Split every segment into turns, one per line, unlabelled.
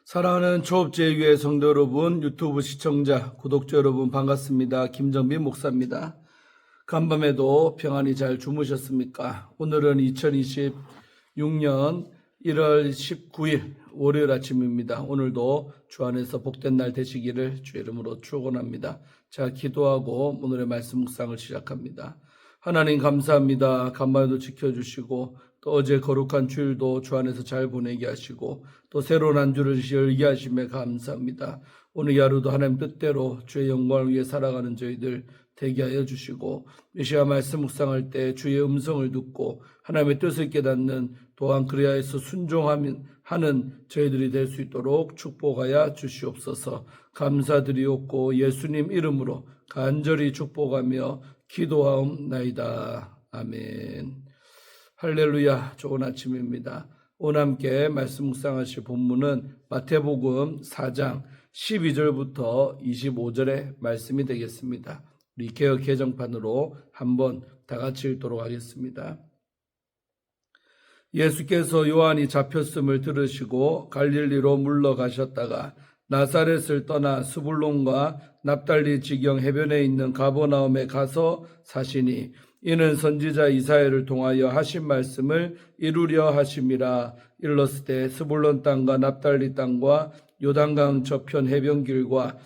사랑하는 초업제교회 성도 여러분, 유튜브 시청자, 구독자 여러분 반갑습니다. 김정빈 목사입니다. 간밤에도 평안히 잘 주무셨습니까? 오늘은 2026년 1월 19일 월요일 아침입니다. 오늘도 주 안에서 복된 날 되시기를 주의 이름으로 축원합니다. 자, 기도하고 오늘의 말씀 묵상을 시작합니다. 하나님 감사합니다. 간밤에도 지켜주시고 또 어제 거룩한 주일도 주 안에서 잘 보내게 하시고 또 새로운 한 주를 열게 하심에 감사합니다. 오늘 하루도 하나님 뜻대로 주의 영광을 위해 살아가는 저희들 되게 하여 주시고 이 시간 말씀 묵상할 때 주의 음성을 듣고 하나님의 뜻을 깨닫는 또한 그래야 해서 순종하는 저희들이 될 수 있도록 축복하여 주시옵소서. 감사드리옵고 예수님 이름으로 간절히 축복하며 기도하옵나이다. 아멘. 할렐루야. 좋은 아침입니다. 오늘 함께 말씀 묵상하실 본문은 마태복음 4장 12절부터 25절의 말씀이 되겠습니다. 우리 개역 개정판으로 한번 다 같이 읽도록 하겠습니다. 예수께서 요한이 잡혔음을 들으시고 갈릴리로 물러가셨다가 나사렛을 떠나 스불론과 납달리 지경 해변에 있는 가버나움에 가서 사시니 이는 선지자 이사야를 통하여 하신 말씀을 이루려 하심이라. 일렀을 때 스불론 땅과 납달리 땅과 요단강 저편 해변길과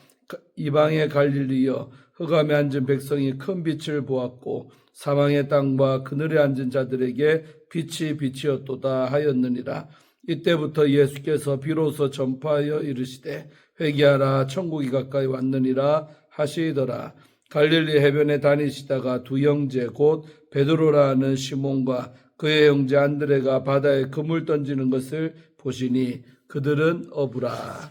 이방의 갈릴리여 흑암에 앉은 백성이 큰 빛을 보았고 사망의 땅과 그늘에 앉은 자들에게 빛이 빛이었도다 하였느니라. 이때부터 예수께서 비로소 전파하여 이르시되 회개하라 천국이 가까이 왔느니라 하시더라. 갈릴리 해변에 다니시다가 두 형제 곧 베드로라 하는 시몬과 그의 형제 안드레가 바다에 그물 던지는 것을 보시니 그들은 어부라.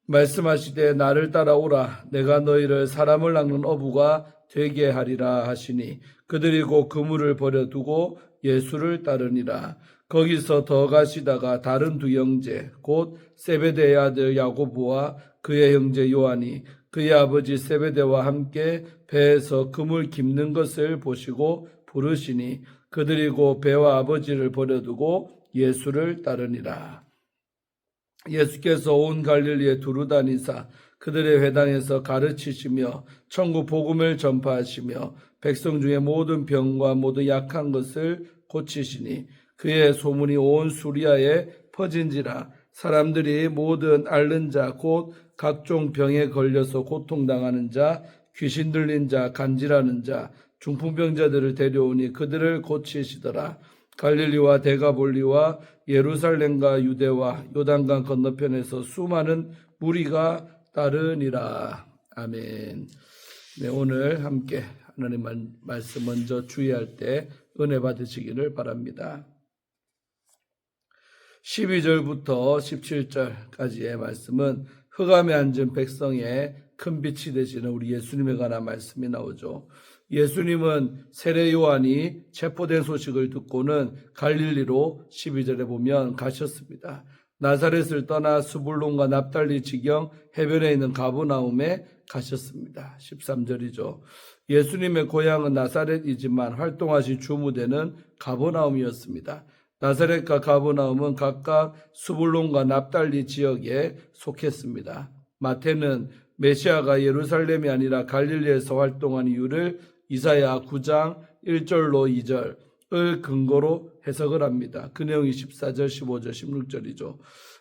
말씀하시되 나를 따라오라. 내가 너희를 사람을 낚는 어부가 되게 하리라 하시니 그들이 곧 그물을 버려두고 예수를 따르니라. 거기서 더 가시다가 다른 두 형제 곧 세베대의 아들 야고보와 그의 형제 요한이 그의 아버지 세베대와 함께 배에서 그물 깁는 것을 보시고 부르시니 그들이 곧 배와 아버지를 버려두고 예수를 따르니라. 예수께서 온 갈릴리에 두루 다니사 그들의 회당에서 가르치시며 천국 복음을 전파하시며 백성 중에 모든 병과 모든 약한 것을 고치시니 그의 소문이 온 수리아에 퍼진지라. 사람들이 모든 앓는 자 곧 각종 병에 걸려서 고통당하는 자, 귀신 들린 자, 간질하는 자, 중풍병자들을 데려오니 그들을 고치시더라. 갈릴리와 데가볼리와 예루살렘과 유대와 요단강 건너편에서 수많은 무리가 따르니라. 아멘. 네, 오늘 함께 하나님 말씀 먼저 주의할 때 은혜 받으시기를 바랍니다. 12절부터 17절까지의 말씀은 흑암에 앉은 백성의 큰 빛이 되시는 우리 예수님에 관한 말씀이 나오죠. 예수님은 세례 요한이 체포된 소식을 듣고는 갈릴리로 12절에 보면 가셨습니다. 나사렛을 떠나 스불론과 납달리 지경 해변에 있는 가버나움에 가셨습니다. 13절이죠. 예수님의 고향은 나사렛이지만 활동하신 주무대는 가버나움이었습니다. 나사렛과 가버나움은 각각 스불론과 납달리 지역에 속했습니다. 마태는 메시아가 예루살렘이 아니라 갈릴리에서 활동한 이유를 이사야 9장 1절로 2절을 근거로 해석을 합니다. 그 내용이 14절, 15절, 16절이죠.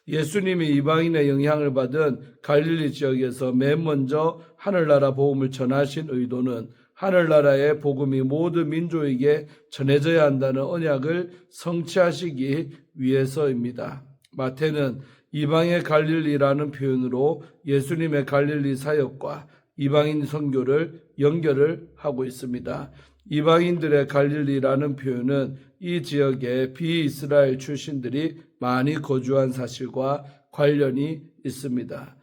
예수님이 이방인의 영향을 받은 갈릴리 지역에서 맨 먼저 하늘나라 복음을 전하신 의도는 하늘나라의 복음이 모든 민족에게 전해져야 한다는 언약을 성취하시기 위해서입니다. 마태는 이방의 갈릴리라는 표현으로 예수님의 갈릴리 사역과 이방인 선교를 연결을 하고 있습니다. 이방인들의 갈릴리라는 표현은 이 지역에 비이스라엘 출신들이 많이 거주한 사실과 관련이 있습니다.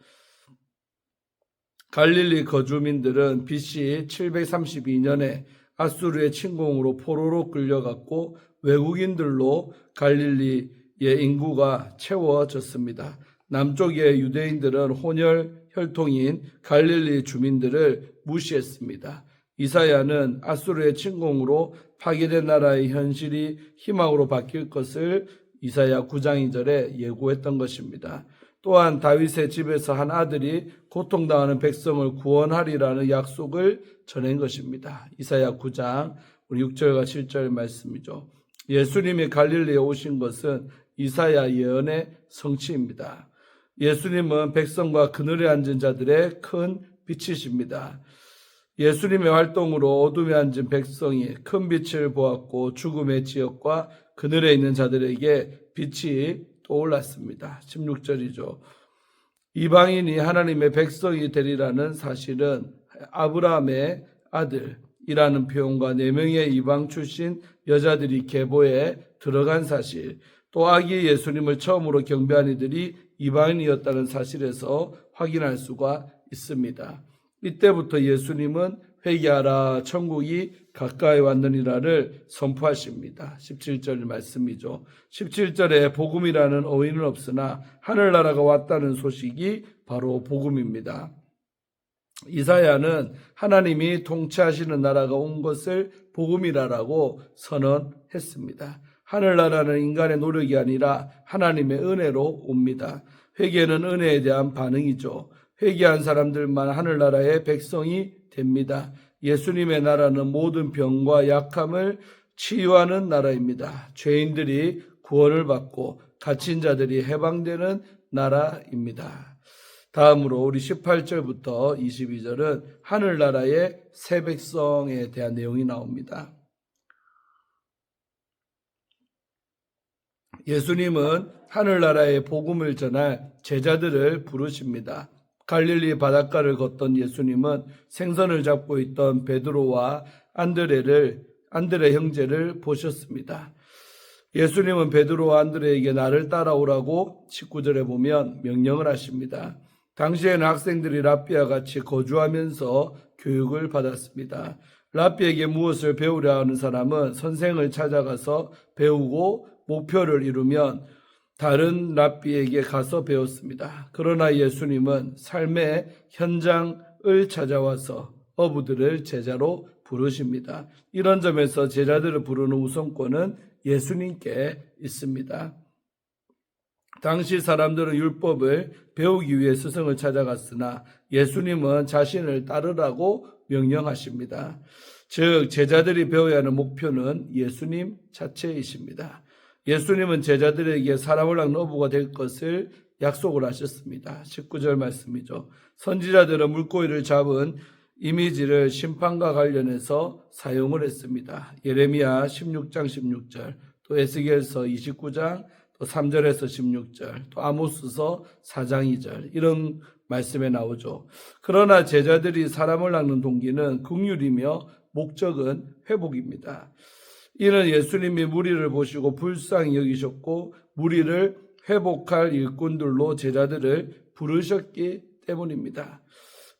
갈릴리 거주민들은 BC 732년에 아수르의 침공으로 포로로 끌려갔고 외국인들로 갈릴리의 인구가 채워졌습니다. 남쪽의 유대인들은 혼혈 혈통인 갈릴리 주민들을 무시했습니다. 이사야는 아수르의 침공으로 파괴된 나라의 현실이 희망으로 바뀔 것을 이사야 9장 2절에 예고했던 것입니다. 또한 다윗의 집에서 한 아들이 고통당하는 백성을 구원하리라는 약속을 전한 것입니다. 이사야 9장 우리 6절과 7절 말씀이죠. 예수님이 갈릴리에 오신 것은 이사야 예언의 성취입니다. 예수님은 백성과 그늘에 앉은 자들의 큰 빛이십니다. 예수님의 활동으로 어둠에 앉은 백성이 큰 빛을 보았고 죽음의 지역과 그늘에 있는 자들에게 빛이 떠올랐습니다. 16절이죠. 이방인이 하나님의 백성이 되리라는 사실은 아브라함의 아들이라는 표현과 4명의 이방 출신 여자들이 계보에 들어간 사실, 또 아기 예수님을 처음으로 경배한 이들이 이방인이었다는 사실에서 확인할 수가 있습니다. 이때부터 예수님은 회개하라 천국이 가까이 왔느니라를 선포하십니다. 17절 말씀이죠. 17절에 복음이라는 어휘는 없으나 하늘나라가 왔다는 소식이 바로 복음입니다. 이사야는 하나님이 통치하시는 나라가 온 것을 복음이라고 선언했습니다. 하늘나라는 인간의 노력이 아니라 하나님의 은혜로 옵니다. 회개는 은혜에 대한 반응이죠. 회개한 사람들만 하늘나라의 백성이 됩니다. 예수님의 나라는 모든 병과 약함을 치유하는 나라입니다. 죄인들이 구원을 받고 갇힌 자들이 해방되는 나라입니다. 다음으로 우리 18절부터 22절은 하늘나라의 새 백성에 대한 내용이 나옵니다. 예수님은 하늘나라의 복음을 전할 제자들을 부르십니다. 갈릴리 바닷가를 걷던 예수님은 생선을 잡고 있던 베드로와 안드레 형제를 보셨습니다. 예수님은 베드로와 안드레에게 나를 따라오라고 19절에 보면 명령을 하십니다. 당시에는 학생들이 랍비와 같이 거주하면서 교육을 받았습니다. 랍비에게 무엇을 배우려 하는 사람은 선생을 찾아가서 배우고 목표를 이루면 다른 랍비에게 가서 배웠습니다. 그러나 예수님은 삶의 현장을 찾아와서 어부들을 제자로 부르십니다. 이런 점에서 제자들을 부르는 우선권은 예수님께 있습니다. 당시 사람들은 율법을 배우기 위해 스승을 찾아갔으나 예수님은 자신을 따르라고 명령하십니다. 즉 제자들이 배워야 하는 목표는 예수님 자체이십니다. 예수님은 제자들에게 사람을 낚는 어부가 될 것을 약속을 하셨습니다. 19절 말씀이죠. 선지자들은 물고기를 잡은 이미지를 심판과 관련해서 사용을 했습니다. 예레미야 16장 16절, 또 에스겔서 29장, 또 3절에서 16절, 또 아모스서 4장 2절 이런 말씀에 나오죠. 그러나 제자들이 사람을 낚는 동기는 긍휼이며 목적은 회복입니다. 이는 예수님이 무리를 보시고 불쌍히 여기셨고 무리를 회복할 일꾼들로 제자들을 부르셨기 때문입니다.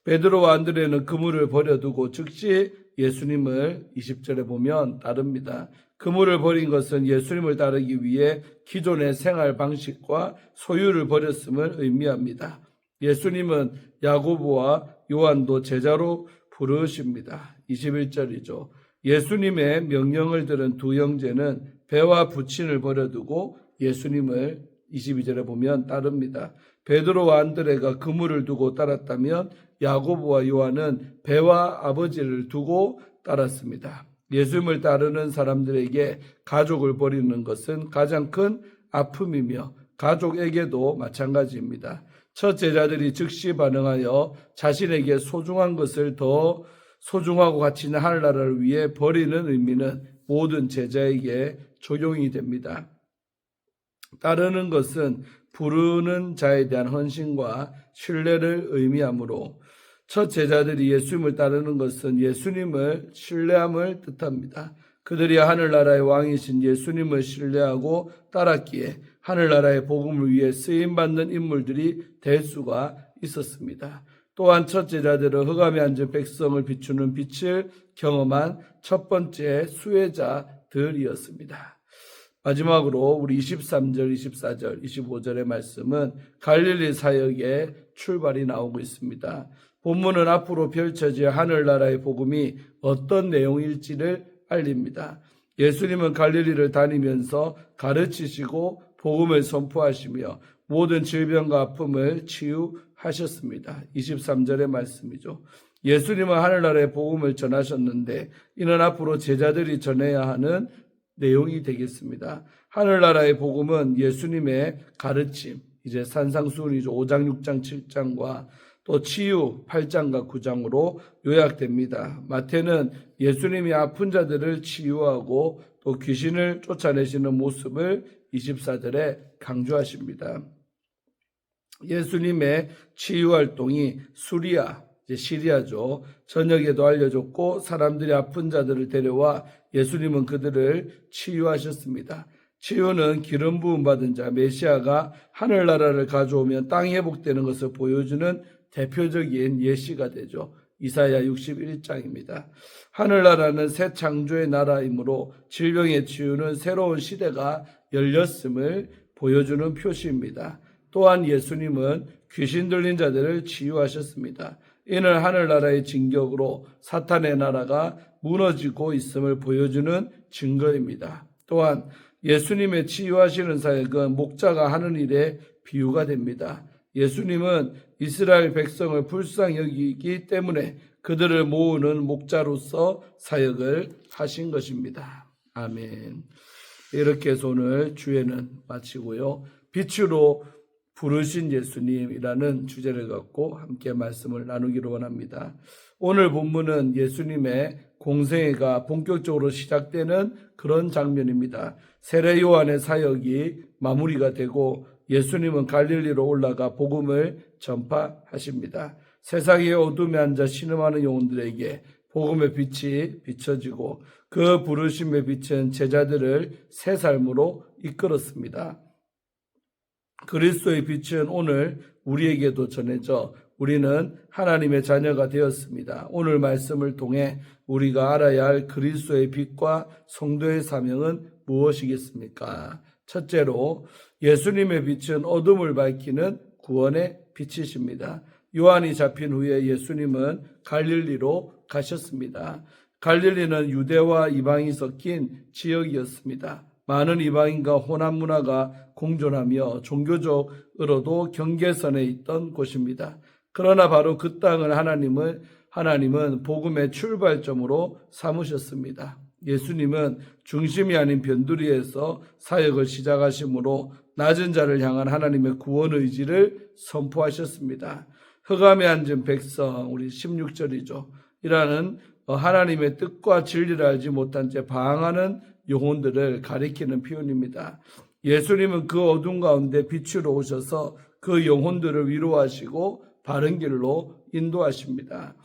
베드로와 안드레는 그물을 버려두고 즉시 예수님을 20절에 보면 따릅니다. 그물을 버린 것은 예수님을 따르기 위해 기존의 생활 방식과 소유를 버렸음을 의미합니다. 예수님은 야고보와 요한도 제자로 부르십니다. 21절이죠. 예수님의 명령을 들은 두 형제는 배와 부친을 버려두고 예수님을 22절에 보면 따릅니다. 베드로와 안드레가 그물을 두고 따랐다면 야고보와 요한은 배와 아버지를 두고 따랐습니다. 예수님을 따르는 사람들에게 가족을 버리는 것은 가장 큰 아픔이며 가족에게도 마찬가지입니다. 첫 제자들이 즉시 반응하여 자신에게 소중한 것을 더 소중하고 가치 있는 하늘나라를 위해 버리는 의미는 모든 제자에게 적용이 됩니다. 따르는 것은 부르는 자에 대한 헌신과 신뢰를 의미하므로 첫 제자들이 예수님을 따르는 것은 예수님을 신뢰함을 뜻합니다. 그들이 하늘나라의 왕이신 예수님을 신뢰하고 따랐기에 하늘나라의 복음을 위해 쓰임받는 인물들이 될 수가 있었습니다. 또한 첫 제자들은 흑암에 앉은 백성을 비추는 빛을 경험한 첫 번째 수혜자들이었습니다. 마지막으로 우리 23절, 24절, 25절의 말씀은 갈릴리 사역의 출발이 나오고 있습니다. 본문은 앞으로 펼쳐질 하늘나라의 복음이 어떤 내용일지를 알립니다. 예수님은 갈릴리를 다니면서 가르치시고 복음을 선포하시며 모든 질병과 아픔을 치유하셨습니다. 23절의 말씀이죠. 예수님은 하늘나라의 복음을 전하셨는데 이는 앞으로 제자들이 전해야 하는 내용이 되겠습니다. 하늘나라의 복음은 예수님의 가르침, 이제 산상수훈이죠. 5장, 6장, 7장과 또 치유 8장과 9장으로 요약됩니다. 마태는 예수님이 아픈 자들을 치유하고 또 귀신을 쫓아내시는 모습을 24절에 강조하십니다. 예수님의 치유 활동이 수리아, 시리아죠. 전역에도 알려졌고 사람들이 아픈 자들을 데려와 예수님은 그들을 치유하셨습니다. 치유는 기름 부음 받은 자 메시아가 하늘나라를 가져오면 땅이 회복되는 것을 보여주는 대표적인 예시가 되죠. 이사야 61장입니다. 하늘나라는 새 창조의 나라이므로 질병의 치유는 새로운 시대가 열렸음을 보여주는 표시입니다. 또한 예수님은 귀신 들린 자들을 치유하셨습니다. 이는 하늘나라의 진격으로 사탄의 나라가 무너지고 있음을 보여주는 증거입니다. 또한 예수님의 치유하시는 사역은 목자가 하는 일에 비유가 됩니다. 예수님은 이스라엘 백성을 불쌍히 여기기 때문에 그들을 모으는 목자로서 사역을 하신 것입니다. 아멘. 이렇게 해서 오늘 주에는 마치고요. 빛으로 부르신 예수님이라는 주제를 갖고 함께 말씀을 나누기로 원합니다. 오늘 본문은 예수님의 공생애가 본격적으로 시작되는 그런 장면입니다. 세례 요한의 사역이 마무리가 되고 예수님은 갈릴리로 올라가 복음을 전파하십니다. 세상의 어둠에 앉아 신음하는 영혼들에게 복음의 빛이 비춰지고 그 부르심의 빛은 제자들을 새 삶으로 이끌었습니다. 그리스도의 빛은 오늘 우리에게도 전해져 우리는 하나님의 자녀가 되었습니다. 오늘 말씀을 통해 우리가 알아야 할 그리스도의 빛과 성도의 사명은 무엇이겠습니까? 첫째로 예수님의 빛은 어둠을 밝히는 구원의 빛이십니다. 요한이 잡힌 후에 예수님은 갈릴리로 가셨습니다. 갈릴리는 유대와 이방이 섞인 지역이었습니다. 많은 이방인과 혼합 문화가 공존하며 종교적으로도 경계선에 있던 곳입니다. 그러나 바로 그 땅을 하나님은 복음의 출발점으로 삼으셨습니다. 예수님은 중심이 아닌 변두리에서 사역을 시작하심으로 낮은 자를 향한 하나님의 구원 의지를 선포하셨습니다. 흑암에 앉은 백성, 우리 16절이죠. 이라는 하나님의 뜻과 진리를 알지 못한 채 방황하는 영혼들을 가리키는 표현입니다. 예수님은 그 어둠 가운데 빛으로 오셔서 그 영혼들을 위로하시고 바른 길로 인도하십니다.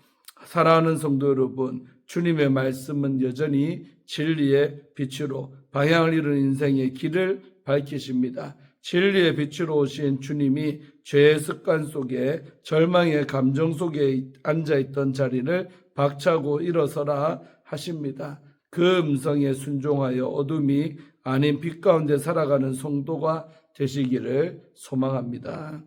사랑하는 성도 여러분, 주님의 말씀은 여전히 진리의 빛으로 방향을 잃은 인생의 길을 밝히십니다. 진리의 빛으로 오신 주님이 죄의 습관 속에 절망의 감정 속에 앉아있던 자리를 박차고 일어서라 하십니다. 그 음성에 순종하여 어둠이 아닌 빛 가운데 살아가는 성도가 되시기를 소망합니다.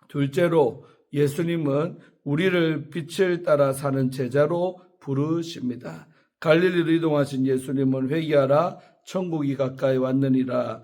둘째로 예수님은 우리를 빛을 따라 사는 제자로 부르십니다. 갈릴리로 이동하신 예수님은 회개하라 천국이 가까이 왔느니라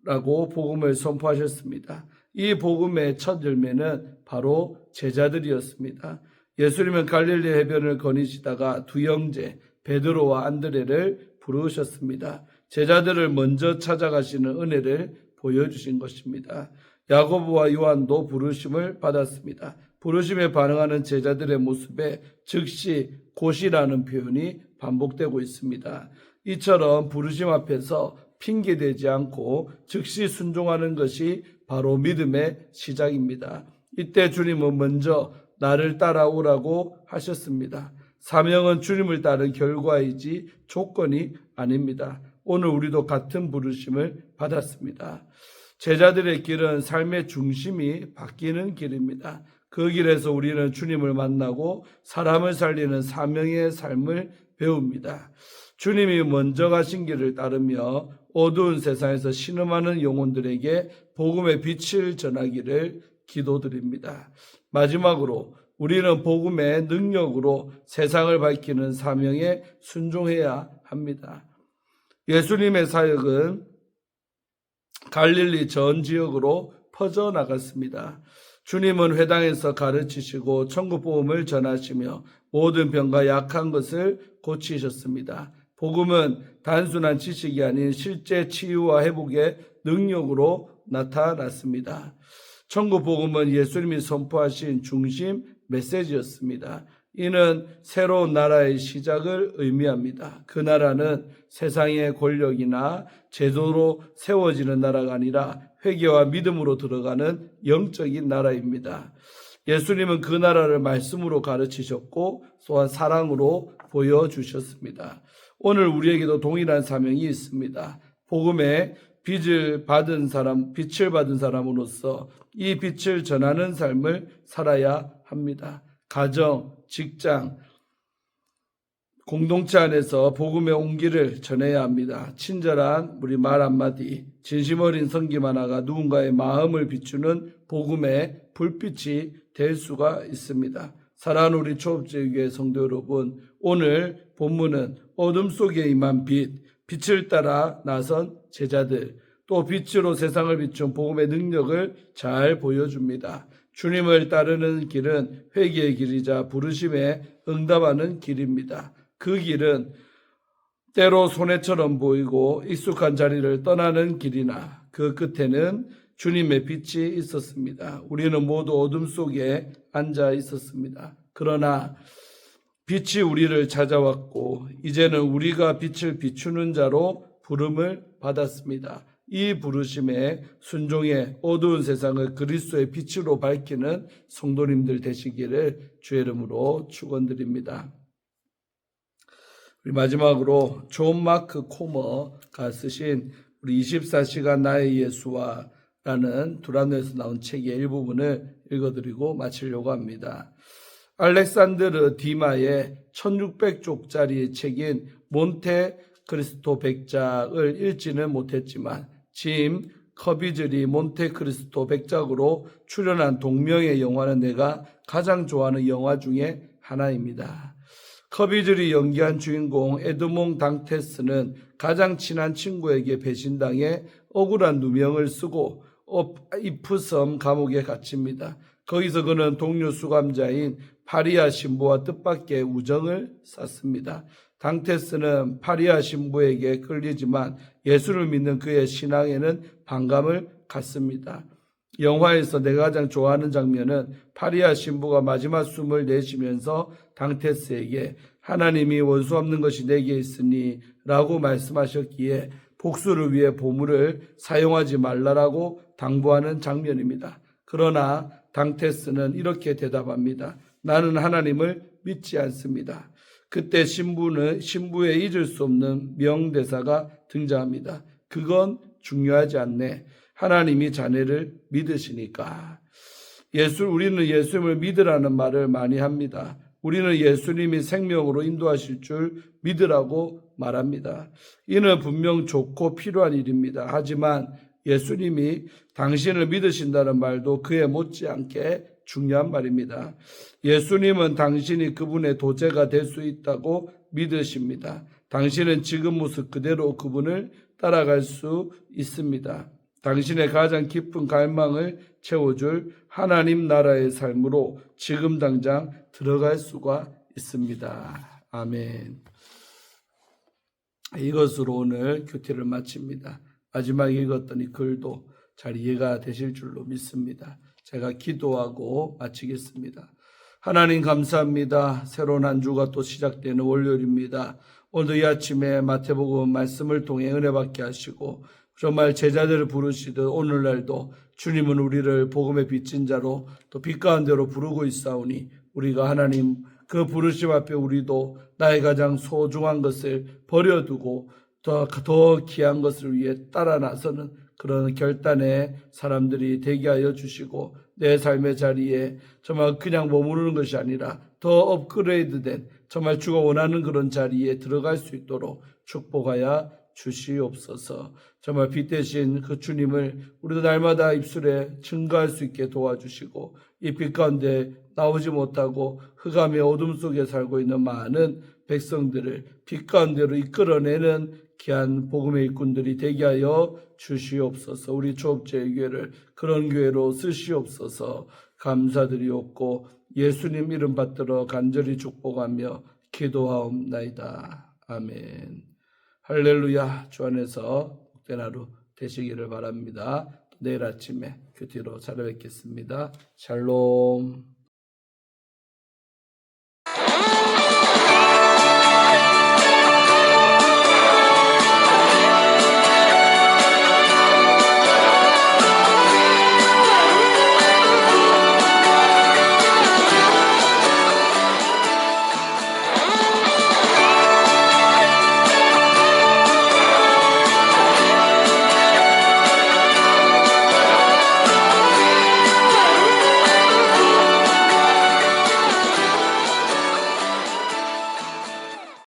라고 복음을 선포하셨습니다. 이 복음의 첫 열매는 바로 제자들이었습니다. 예수님은 갈릴리 해변을 거니시다가 두 형제 베드로와 안드레를 부르셨습니다. 제자들을 먼저 찾아가시는 은혜를 보여주신 것입니다. 야고보와 요한도 부르심을 받았습니다. 부르심에 반응하는 제자들의 모습에 즉시 곧이라는 표현이 반복되고 있습니다. 이처럼 부르심 앞에서 핑계대지 않고 즉시 순종하는 것이 바로 믿음의 시작입니다. 이때 주님은 먼저 나를 따라오라고 하셨습니다. 사명은 주님을 따른 결과이지 조건이 아닙니다. 오늘 우리도 같은 부르심을 받았습니다. 제자들의 길은 삶의 중심이 바뀌는 길입니다. 그 길에서 우리는 주님을 만나고 사람을 살리는 사명의 삶을 배웁니다. 주님이 먼저 가신 길을 따르며 어두운 세상에서 신음하는 영혼들에게 복음의 빛을 전하기를 기도드립니다. 마지막으로 우리는 복음의 능력으로 세상을 밝히는 사명에 순종해야 합니다. 예수님의 사역은 갈릴리 전 지역으로 퍼져나갔습니다. 주님은 회당에서 가르치시고 천국복음을 전하시며 모든 병과 약한 것을 고치셨습니다. 복음은 단순한 지식이 아닌 실제 치유와 회복의 능력으로 나타났습니다. 천국복음은 예수님이 선포하신 중심 메시지였습니다. 이는 새로운 나라의 시작을 의미합니다. 그 나라는 세상의 권력이나 제도로 세워지는 나라가 아니라 회개와 믿음으로 들어가는 영적인 나라입니다. 예수님은 그 나라를 말씀으로 가르치셨고 또한 사랑으로 보여주셨습니다. 오늘 우리에게도 동일한 사명이 있습니다. 복음의 빛을 받은 사람으로서 이 빛을 전하는 삶을 살아야 합니다. 가정, 직장, 공동체 안에서 복음의 온기를 전해야 합니다. 친절한 우리 말 한마디, 진심 어린 섬김 하나가 누군가의 마음을 비추는 복음의 불빛이 될 수가 있습니다. 사랑하는 우리 초업제교회 성도 여러분, 오늘 본문은 어둠 속에 임한 빛을 따라 나선 제자들, 또 빛으로 세상을 비춘 복음의 능력을 잘 보여줍니다. 주님을 따르는 길은 회개의 길이자 부르심에 응답하는 길입니다. 그 길은 때로 손해처럼 보이고 익숙한 자리를 떠나는 길이나 그 끝에는 주님의 빛이 있었습니다. 우리는 모두 어둠 속에 앉아 있었습니다. 그러나 빛이 우리를 찾아왔고 이제는 우리가 빛을 비추는 자로 부름을 받았습니다. 이 부르심에 순종해 어두운 세상을 그리스도의 빛으로 밝히는 성도님들 되시기를 주의 이름으로 축원드립니다. 우리 마지막으로 존 마크 코머가 쓰신 우리 24시간 나의 예수와 라는 두란노에서 나온 책의 일부분을 읽어드리고 마치려고 합니다. 알렉산드르 디마의 1600쪽짜리 책인 몬테 크리스토 백작을 읽지는 못했지만 짐 커비즐이 몬테크리스토 백작으로 출연한 동명의 영화는 내가 가장 좋아하는 영화 중에 하나입니다. 커비즐이 연기한 주인공 에드몽 당테스는 가장 친한 친구에게 배신당해 억울한 누명을 쓰고 이프섬 감옥에 갇힙니다. 거기서 그는 동료 수감자인 파리아 신부와 뜻밖의 우정을 쌓습니다. 당테스는 파리아 신부에게 끌리지만 예수를 믿는 그의 신앙에는 반감을 갖습니다. 영화에서 내가 가장 좋아하는 장면은 파리아 신부가 마지막 숨을 내쉬면서 당테스에게 하나님이 원수 없는 것이 내게 있으니 라고 말씀하셨기에 복수를 위해 보물을 사용하지 말라라고 당부하는 장면입니다. 그러나 당테스는 이렇게 대답합니다. 나는 하나님을 믿지 않습니다. 그때 신부의 잊을 수 없는 명대사가 등장합니다. 그건 중요하지 않네. 하나님이 자네를 믿으시니까. 우리는 예수님을 믿으라는 말을 많이 합니다. 우리는 예수님이 생명으로 인도하실 줄 믿으라고 말합니다. 이는 분명 좋고 필요한 일입니다. 하지만 예수님이 당신을 믿으신다는 말도 그에 못지않게 중요한 말입니다. 예수님은 당신이 그분의 도제가 될 수 있다고 믿으십니다. 당신은 지금 모습 그대로 그분을 따라갈 수 있습니다. 당신의 가장 깊은 갈망을 채워줄 하나님 나라의 삶으로 지금 당장 들어갈 수가 있습니다. 아멘. 이것으로 오늘 큐티를 마칩니다. 마지막에 읽었던 이 글도 잘 이해가 되실 줄로 믿습니다. 제가 기도하고 마치겠습니다. 하나님 감사합니다. 새로운 한 주가 또 시작되는 월요일입니다. 오늘도 이 아침에 마태복음 말씀을 통해 은혜 받게 하시고 정말 제자들을 부르시듯 오늘날도 주님은 우리를 복음의 빚진 자로 또 빛 가운데로 부르고 있사오니 우리가 하나님 그 부르심 앞에 우리도 나의 가장 소중한 것을 버려두고 더 귀한 것을 위해 따라 나서는 그런 결단의 사람들이 되게 하여 주시고 내 삶의 자리에 정말 그냥 머무르는 것이 아니라 더 업그레이드된 정말 주가 원하는 그런 자리에 들어갈 수 있도록 축복하여 주시옵소서. 정말 빛 대신 그 주님을 우리도 날마다 입술에 증거할 수 있게 도와주시고 이 빛 가운데 나오지 못하고 흑암의 어둠 속에 살고 있는 많은 백성들을 빛 가운데로 이끌어내는 귀한 복음의 일꾼들이 되게 하여 주시옵소서. 우리 조업제의 교회를 그런 교회로 쓰시옵소서. 감사드리옵고 예수님 이름 받들어 간절히 축복하며 기도하옵나이다. 아멘. 할렐루야. 주 안에서 복된 하루 되시기를 바랍니다. 내일 아침에 큐티로 찾아뵙겠습니다. 샬롬.